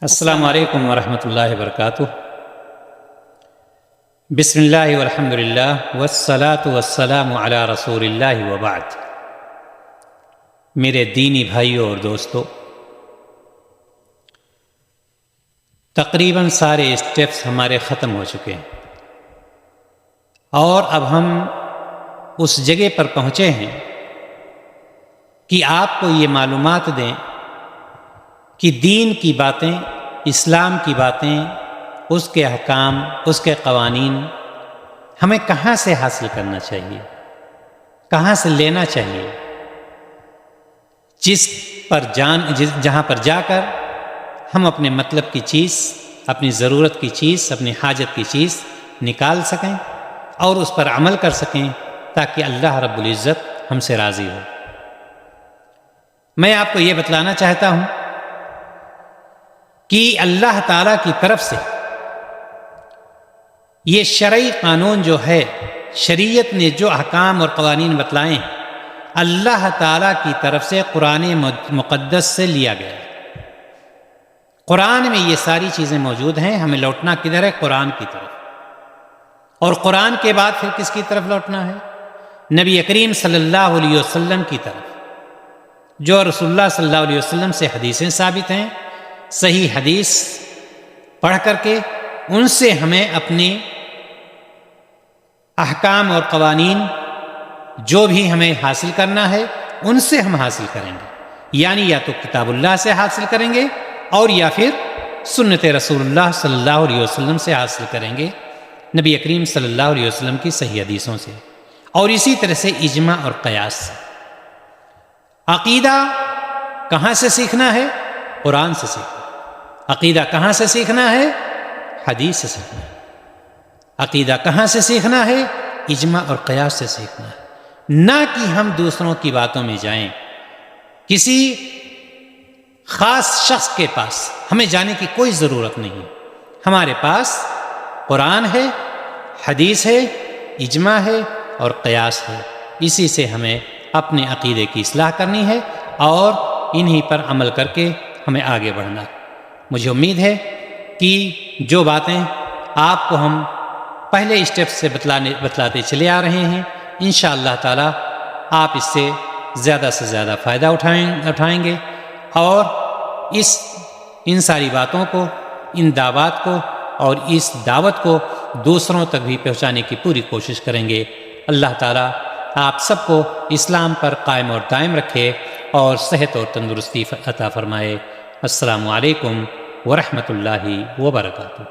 السلام علیکم ورحمۃ اللہ وبرکاتہ۔ بسم اللہ والحمد للہ والصلاة والسلام علی رسول اللہ وبعد۔ میرے دینی بھائیوں اور دوستو، تقریباً سارے اسٹیپس ہمارے ختم ہو چکے ہیں اور اب ہم اس جگہ پر پہنچے ہیں کہ آپ کو یہ معلومات دیں کہ دین کی باتیں، اسلام کی باتیں، اس کے احکام، اس کے قوانین ہمیں کہاں سے حاصل کرنا چاہیے، کہاں سے لینا چاہیے، جہاں پر جا کر ہم اپنے مطلب کی چیز، اپنی ضرورت کی چیز، اپنی حاجت کی چیز نکال سکیں اور اس پر عمل کر سکیں تاکہ اللہ رب العزت ہم سے راضی ہو۔ میں آپ کو یہ بتلانا چاہتا ہوں کہ اللہ تعالیٰ کی طرف سے یہ شرعی قانون جو ہے، شریعت نے جو احکام اور قوانین بتلائے ہیں، اللہ تعالیٰ کی طرف سے قرآن مقدس سے لیا گیا ہے۔ قرآن میں یہ ساری چیزیں موجود ہیں۔ ہمیں لوٹنا کدھر ہے؟ قرآن کی طرف۔ اور قرآن کے بعد پھر کس کی طرف لوٹنا ہے؟ نبی کریم صلی اللہ علیہ وسلم کی طرف، جو رسول اللہ صلی اللہ علیہ وسلم سے حدیثیں ثابت ہیں۔ صحیح حدیث پڑھ کر کے ان سے ہمیں اپنے احکام اور قوانین جو بھی ہمیں حاصل کرنا ہے ان سے ہم حاصل کریں گے، یعنی یا تو کتاب اللہ سے حاصل کریں گے اور یا پھر سنت رسول اللہ صلی اللہ علیہ وسلم سے حاصل کریں گے، نبی کریم صلی اللہ علیہ وسلم کی صحیح حدیثوں سے، اور اسی طرح سے اجماع اور قیاس سے۔ عقیدہ کہاں سے سیکھنا ہے؟ قرآن سے سیکھنا۔ عقیدہ کہاں سے سیکھنا ہے؟ حدیث سے سیکھنا ہے۔ عقیدہ کہاں سے سیکھنا ہے؟ اجماع اور قیاس سے سیکھنا ہے، نہ کہ ہم دوسروں کی باتوں میں جائیں۔ کسی خاص شخص کے پاس ہمیں جانے کی کوئی ضرورت نہیں۔ ہمارے پاس قرآن ہے، حدیث ہے، اجماع ہے اور قیاس ہے۔ اسی سے ہمیں اپنے عقیدے کی اصلاح کرنی ہے اور انہی پر عمل کر کے ہمیں آگے بڑھنا ہے۔ مجھے امید ہے کہ جو باتیں آپ کو ہم پہلے اسٹیپ سے بتلاتے چلے آ رہے ہیں، انشاءاللہ تعالی آپ اس سے زیادہ فائدہ اٹھائیں گے اور ان ساری باتوں کو، ان دعوات کو اور اس دعوت کو دوسروں تک بھی پہنچانے کی پوری کوشش کریں گے۔ اللہ تعالی آپ سب کو اسلام پر قائم اور دائم رکھے اور صحت اور تندرستی عطا فرمائے۔ السلام علیکم ورحمۃ اللہ وبرکاتہ۔